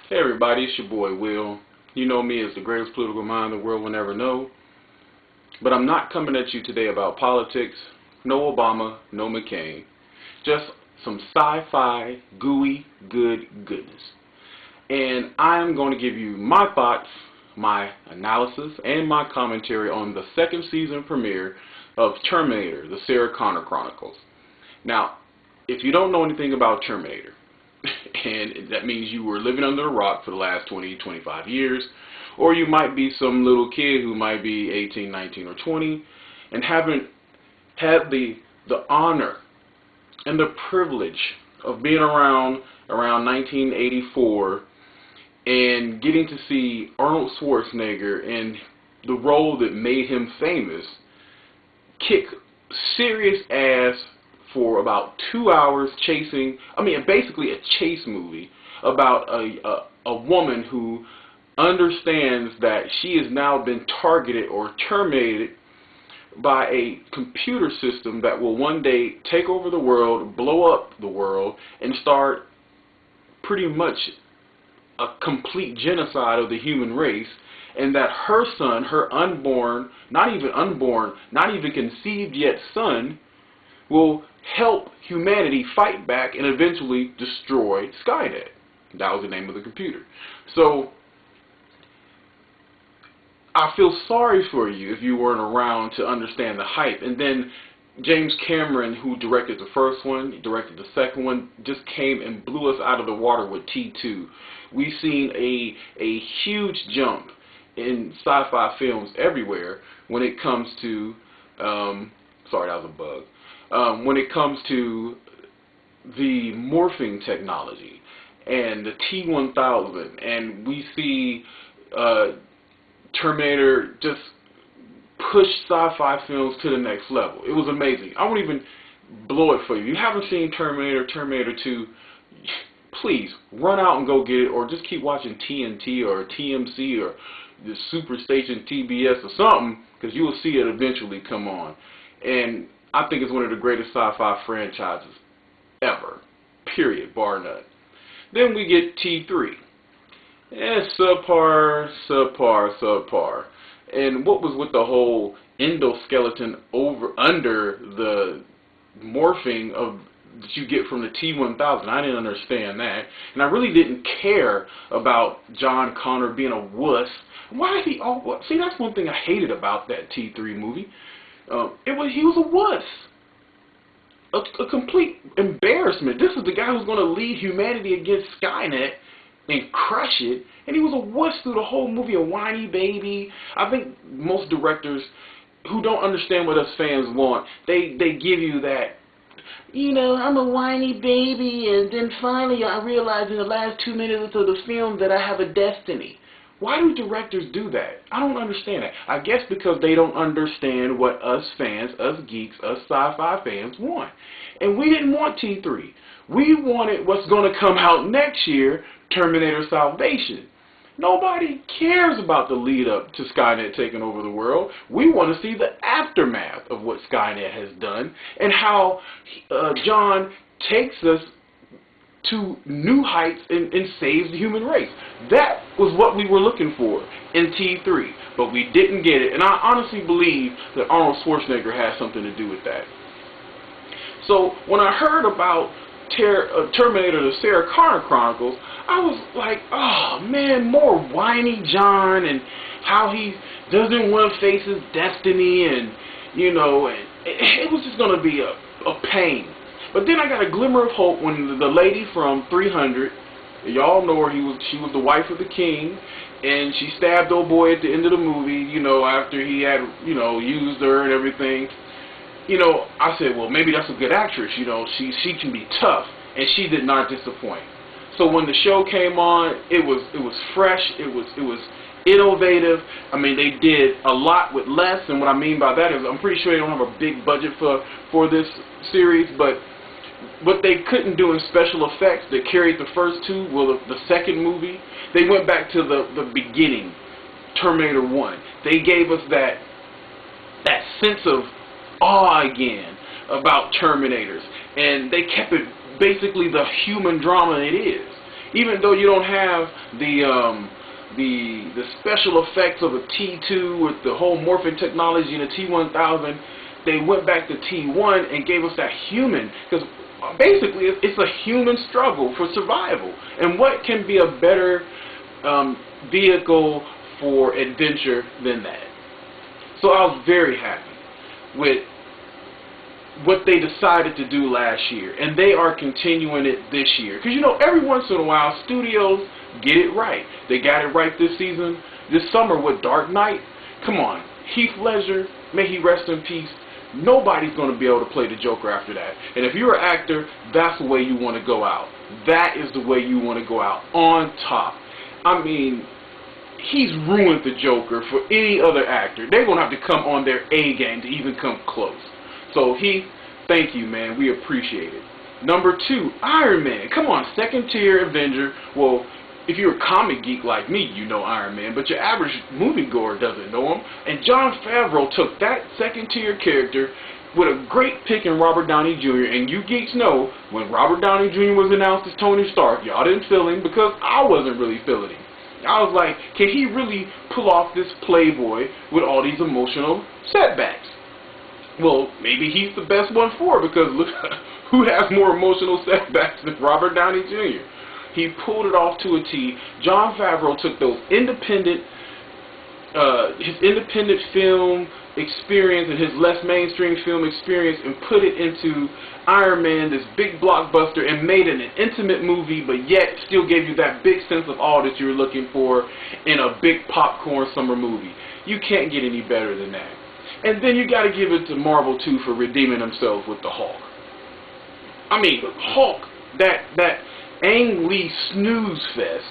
Hey everybody, it's your boy Will. You know me as the greatest political mind the world will never know. But I'm not coming at you today about politics, no Obama, no McCain. Just some sci-fi, gooey, goodness. And I'm going to give you my thoughts, my analysis, and my commentary on the second season premiere of Terminator, the Sarah Connor Chronicles. Now, if you don't know anything about Terminator, and that means you were living under a rock for the last 20, 25 years, or you might be some little kid who might be 18, 19, or 20, and haven't had the honor and the privilege of being around 1984 and getting to see Arnold Schwarzenegger in the role that made him famous kick serious ass for about 2 hours basically a chase movie about a woman who understands that she has now been targeted or terminated by a computer system that will one day take over the world, blow up the world, and start pretty much a complete genocide of the human race, and that her son, her not even conceived yet son, will help humanity fight back and eventually destroy Skynet. That was the name of the computer. So I feel sorry for you if you weren't around to understand the hype. And then James Cameron, who directed the first one, he directed the second one, just came and blew us out of the water with T2. We've seen a huge jump in sci-fi films everywhere when it comes to sorry, that was a bug. When it comes to the morphing technology and the T-1000, and we see Terminator just push sci-fi films to the next level. It was amazing. I won't even blow it for you. If you haven't seen Terminator 2, please run out and go get it, or just keep watching TNT or TMC or the Superstation TBS or something, because you will see it eventually come on. And I think it's one of the greatest sci-fi franchises ever, period, bar none. Then we get T3. Subpar. And what was with the whole endoskeleton under the morphing of that you get from the T-1000? I didn't understand that. And I really didn't care about John Connor being a wuss. Why is he all wuss? See, that's one thing I hated about that T3 movie. He was a wuss. A complete embarrassment. This is the guy who's going to lead humanity against Skynet and crush it, and he was a wuss through the whole movie, a whiny baby. I think most directors who don't understand what us fans want, they give you that, I'm a whiny baby, and then finally I realized in the last 2 minutes of the film that I have a destiny. Why do directors do that? I don't understand that. I guess because they don't understand what us fans, us geeks, us sci-fi fans want. And we didn't want T3. We wanted what's going to come out next year, Terminator Salvation. Nobody cares about the lead up to Skynet taking over the world. We want to see the aftermath of what Skynet has done and how John takes us to new heights and saves the human race. That was what we were looking for in T3, but we didn't get it. And I honestly believe that Arnold Schwarzenegger has something to do with that. So when I heard about Terminator, the Sarah Connor Chronicles, I was like, oh man, more whiny John, and how he doesn't want to face his destiny, and and it was just going to be a pain. But then I got a glimmer of hope when the lady from 300, y'all know her, she was the wife of the king, and she stabbed old boy at the end of the movie, after he had, used her and everything. I said, well, maybe that's a good actress, she can be tough, and she did not disappoint. So when the show came on, it was fresh, it was innovative. I mean, they did a lot with less, and what I mean by that is I'm pretty sure they don't have a big budget for this series, but what they couldn't do in special effects that carried the first two, the second movie, they went back to the beginning, Terminator 1. They gave us that sense of awe again about Terminators, and they kept it basically the human drama it is. Even though you don't have the special effects of a T2 with the whole morphing technology in a T1000, they went back to T1 and gave us that human, because basically it's a human struggle for survival. And what can be a better vehicle for adventure than that? So I was very happy with what they decided to do last year, and they are continuing it this year. Because, you know, every once in a while, studios get it right. They got it right this season, this summer with Dark Knight. Come on, Heath Ledger, may he rest in peace. Nobody's going to be able to play the Joker after that. And if you're an actor, that's the way you want to go out. That is the way you want to go out, on top. I mean, he's ruined the Joker for any other actor. They're going to have to come on their A game to even come close. So Heath, thank you, man. We appreciate it. Number 2, Iron Man. Come on, second tier Avenger. Well, if you're a comic geek like me, you know Iron Man, but your average moviegoer doesn't know him. And Jon Favreau took that second tier character with a great pick in Robert Downey Jr. And you geeks know, when Robert Downey Jr. was announced as Tony Stark, y'all didn't feel him because I wasn't really feeling him. I was like, can he really pull off this playboy with all these emotional setbacks? Well, maybe he's the best one for it, because look, who has more emotional setbacks than Robert Downey Jr.? He pulled it off to a T. Jon Favreau took those his independent film experience and his less mainstream film experience and put it into Iron Man, this big blockbuster, and made it an intimate movie, but yet still gave you that big sense of awe that you were looking for in a big popcorn summer movie. You can't get any better than that. And then you got to give it to Marvel too for redeeming themselves with the Hulk. I mean, Hulk, that Ang Lee snooze fest.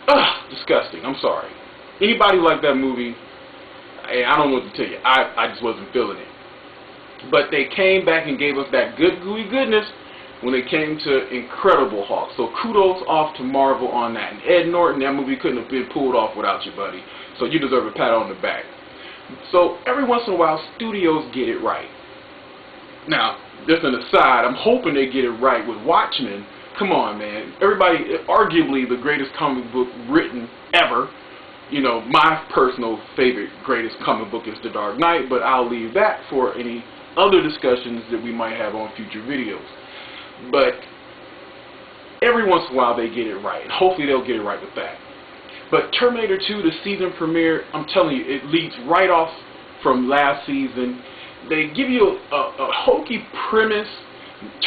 Ugh, disgusting. I'm sorry. Anybody like that movie? I don't know what to tell you. I just wasn't feeling it. But they came back and gave us that good gooey goodness when it came to Incredible Hulk. So kudos off to Marvel on that. And Ed Norton, that movie couldn't have been pulled off without you, buddy. So you deserve a pat on the back. So every once in a while, studios get it right. Now, just an aside, I'm hoping they get it right with Watchmen. Come on, man. Everybody, arguably the greatest comic book written ever. You know, my personal favorite greatest comic book is The Dark Knight, but I'll leave that for any other discussions that we might have on future videos. But every once in a while they get it right, and hopefully they'll get it right with that. But Terminator 2, the season premiere, I'm telling you, it leads right off from last season. They give you a hokey premise.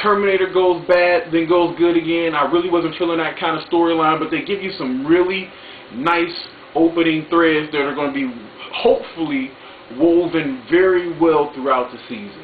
Terminator goes bad, then goes good again. I really wasn't feeling that kind of storyline, but they give you some really nice opening threads that are going to be hopefully woven very well throughout the season.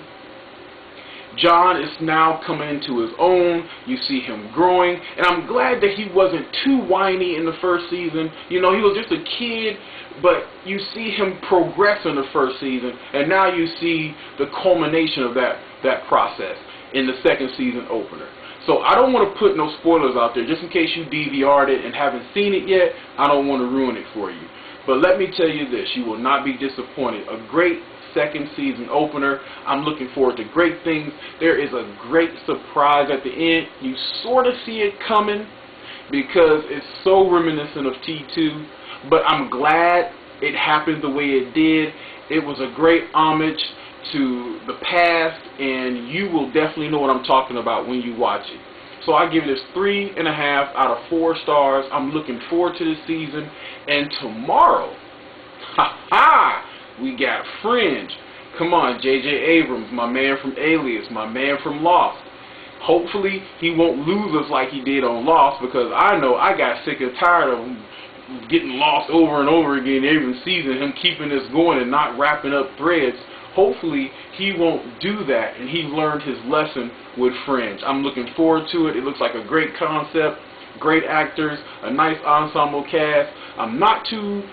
John is now coming into his own. You see him growing, and I'm glad that he wasn't too whiny in the first season. You know, he was just a kid, but you see him progress in the first season, and now you see the culmination of that process in the second season opener. So I don't want to put no spoilers out there, just in case you DVR'd it and haven't seen it yet. I don't want to ruin it for you. But let me tell you this, you will not be disappointed. A great second season opener. I'm looking forward to great things. There is a great surprise at the end. You sort of see it coming because it's so reminiscent of T2, but I'm glad it happened the way it did. It was a great homage to the past, and you will definitely know what I'm talking about when you watch it. So I give this 3.5 out of 4 stars. I'm looking forward to this season. And tomorrow, we got Fringe. Come on, J.J. Abrams, my man from Alias, my man from Lost. Hopefully he won't lose us like he did on Lost, because I know I got sick and tired of him getting lost over and over again every season, him keeping this going and not wrapping up threads. Hopefully he won't do that, and he learned his lesson with Fringe. I'm looking forward to it. It looks like a great concept, great actors, a nice ensemble cast. I'm not too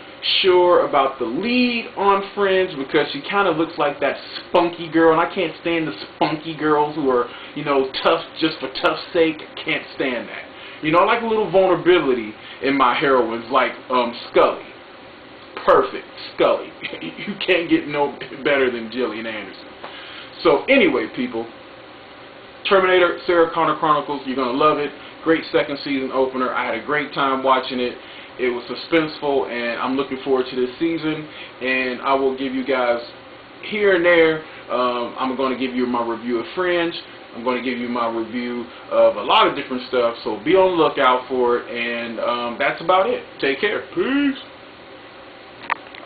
sure about the lead on Fringe because she kind of looks like that spunky girl, and I can't stand the spunky girls who are, you know, tough just for tough's sake. Can't stand that. You know, I like a little vulnerability in my heroines, like Scully. Perfect, Scully. You can't get no better than Gillian Anderson. So anyway, people, Terminator, Sarah Connor Chronicles, you're going to love it. Great second season opener. I had a great time watching it. It was suspenseful, and I'm looking forward to this season. And I will give you guys here and there. I'm going to give you my review of Fringe. I'm going to give you my review of a lot of different stuff. So be on the lookout for it. And that's about it. Take care. Peace.